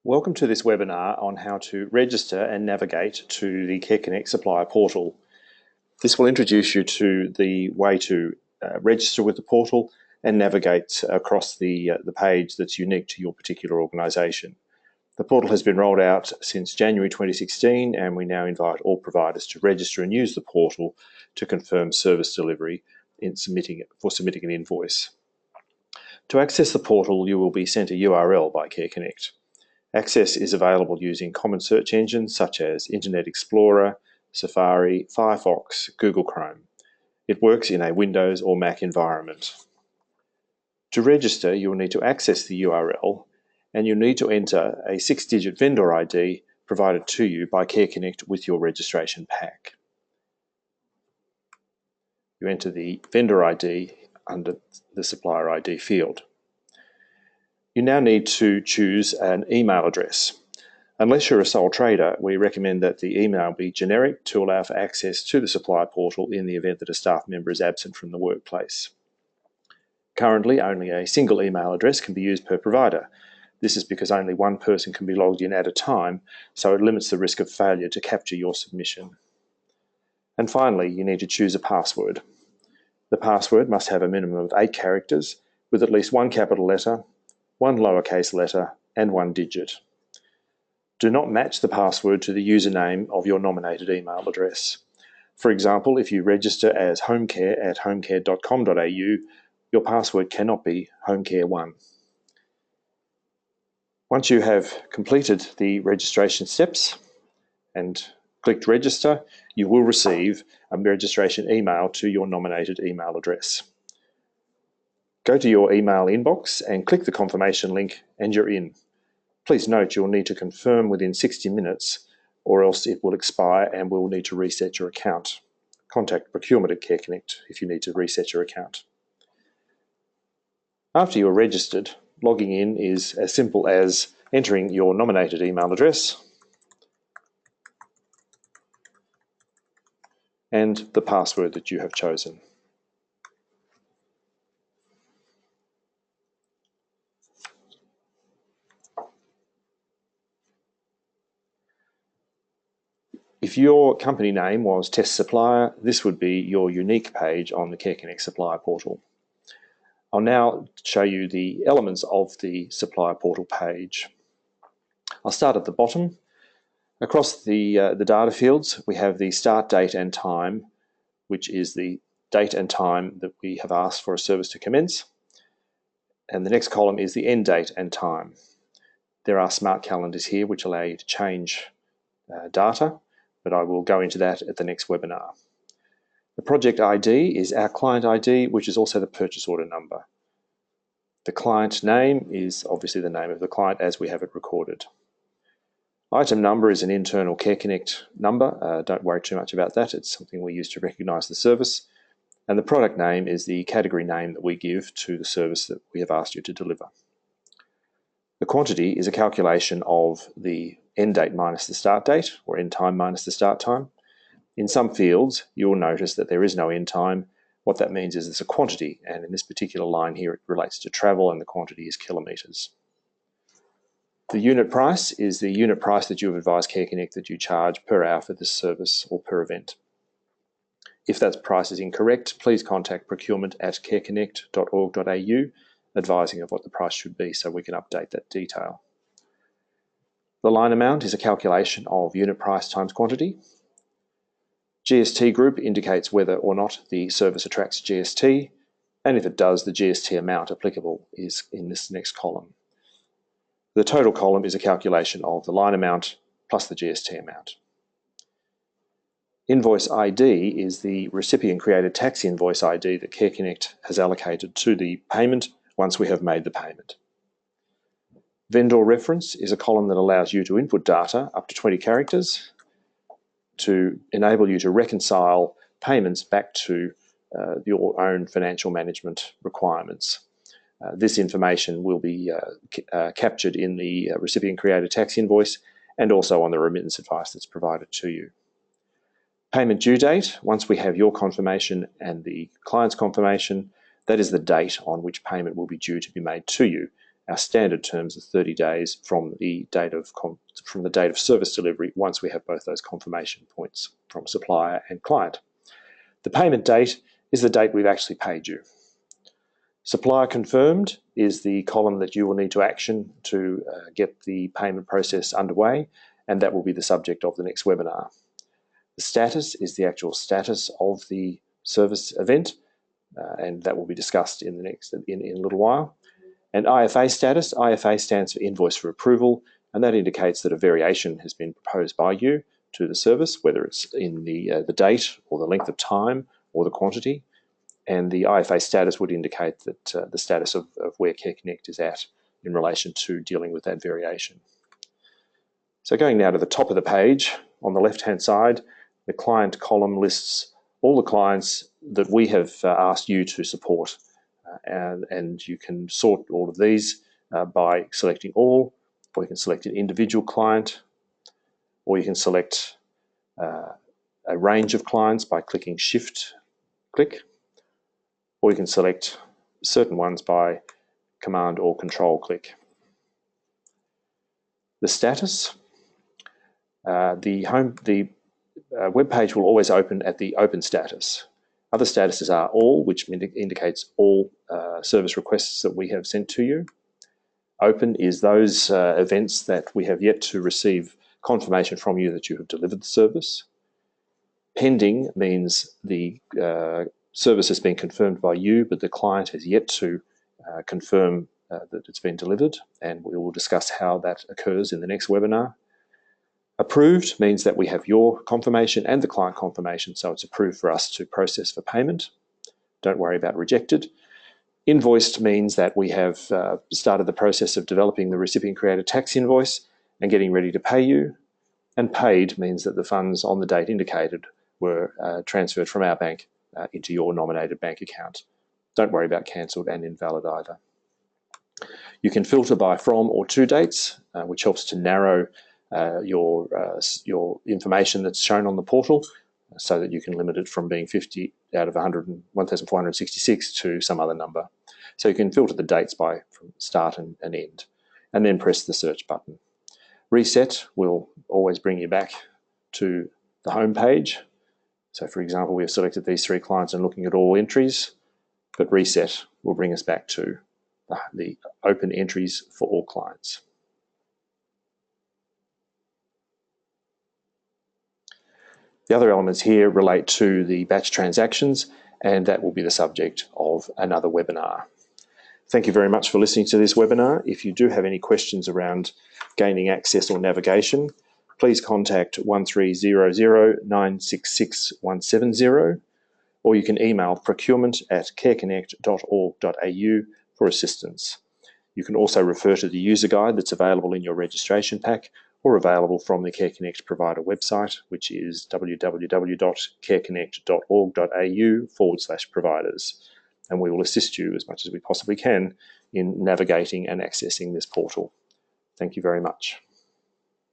Welcome to this webinar on how to register and navigate to the CareConnect Supplier Portal. This will introduce you to the way to register with the portal and navigate across the page that's unique to your particular organisation. The portal has been rolled out since January 2016, and we now invite all providers to register and use the portal to confirm service delivery for submitting an invoice. To access the portal, you will be sent a URL by CareConnect. Access is available using common search engines such as Internet Explorer, Safari, Firefox, Google Chrome. It works in a Windows or Mac environment. To register, you will need to access the URL and you'll need to enter a 6-digit vendor ID provided to you by CareConnect with your registration pack. You enter the vendor ID under the supplier ID field. You now need to choose an email address. Unless you're a sole trader, we recommend that the email be generic to allow for access to the supplier portal in the event that a staff member is absent from the workplace. Currently, only a single email address can be used per provider. This is because only one person can be logged in at a time, so it limits the risk of failure to capture your submission. And finally, you need to choose a password. The password must have a minimum of 8 characters with at least one capital letter, one lowercase letter, and one digit. Do not match the password to the username of your nominated email address. For example, if you register as homecare@homecare.com.au, your password cannot be homecare1. Once you have completed the registration steps and clicked register, you will receive a registration email to your nominated email address. Go to your email inbox and click the confirmation link and you're in. Please note you'll need to confirm within 60 minutes or else it will expire and we'll need to reset your account. Contact procurement at CareConnect if you need to reset your account. After you're registered, logging in is as simple as entering your nominated email address and the password that you have chosen. If your company name was Test Supplier, this would be your unique page on the CareConnect Supplier Portal. I'll now show you the elements of the Supplier Portal page. I'll start at the bottom. Across the data fields, we have the start date and time, which is the date and time that we have asked for a service to commence. And the next column is the end date and time. There are smart calendars here which allow you to change data, but I will go into that at the next webinar. The project ID is our client ID, which is also the purchase order number. The client name is obviously the name of the client as we have it recorded. Item number is an internal CareConnect number. Don't worry too much about that. It's something we use to recognise the service. And the product name is the category name that we give to the service that we have asked you to deliver. The quantity is a calculation of the end date minus the start date, or end time minus the start time. In some fields, you will notice that there is no end time. What that means is it's a quantity, and in this particular line here, it relates to travel, and the quantity is kilometres. The unit price is the unit price that you have advised CareConnect that you charge per hour for this service or per event. If that price is incorrect, please contact procurement at careconnect.org.au advising of what the price should be so we can update that detail. The line amount is a calculation of unit price times quantity. GST group indicates whether or not the service attracts GST, and if it does, the GST amount applicable is in this next column. The total column is a calculation of the line amount plus the GST amount. Invoice ID is the recipient-created tax invoice ID that CareConnect has allocated to the payment once we have made the payment. Vendor reference is a column that allows you to input data up to 20 characters to enable you to reconcile payments back to your own financial management requirements. This information will be captured in the recipient-created tax invoice and also on the remittance advice that's provided to you. Payment due date, once we have your confirmation and the client's confirmation, that is the date on which payment will be due to be made to you. Our standard terms are 30 days from the date of service delivery once we have both those confirmation points from supplier and client. The payment date is the date we've actually paid you. Supplier confirmed is the column that you will need to action to get the payment process underway, and that will be the subject of the next webinar. The status is the actual status of the service event, and that will be discussed in a little while. And IFA status, IFA stands for invoice for approval, and that indicates that a variation has been proposed by you to the service, whether it's in the date or the length of time or the quantity. And the IFA status would indicate that the status of where CareConnect is at in relation to dealing with that variation. So going now to the top of the page, on the left-hand side, the client column lists all the clients that we have asked you to support. And you can sort all of these by selecting all, or you can select an individual client, or you can select a range of clients by clicking Shift-click, or you can select certain ones by Command or Control-click. The status, the web page will always open at the open status. Other statuses are all, which indicates all service requests that we have sent to you. Open is those events that we have yet to receive confirmation from you that you have delivered the service. Pending means the service has been confirmed by you, but the client has yet to confirm that it's been delivered, and we will discuss how that occurs in the next webinar. Approved means that we have your confirmation and the client confirmation, so it's approved for us to process for payment. Don't worry about rejected. Invoiced means that we have started the process of developing the recipient created tax invoice and getting ready to pay you. And paid means that the funds on the date indicated were transferred from our bank into your nominated bank account. Don't worry about cancelled and invalid either. You can filter by from or to dates, which helps to narrow your information that's shown on the portal, so that you can limit it from being 50 out of 1,466 to some other number. So you can filter the dates by from start and end, and then press the search button. Reset will always bring you back to the home page. So for example, we have selected these 3 clients and looking at all entries, but reset will bring us back to the open entries for all clients. The other elements here relate to the batch transactions, and that will be the subject of another webinar. Thank you very much for listening to this webinar. If you do have any questions around gaining access or navigation, please contact 1300 966 170, or you can email procurement@careconnect.org.au for assistance. You can also refer to the user guide that's available in your registration pack, or available from the CareConnect provider website, which is www.careconnect.org.au/providers. And we will assist you as much as we possibly can in navigating and accessing this portal. Thank you very much.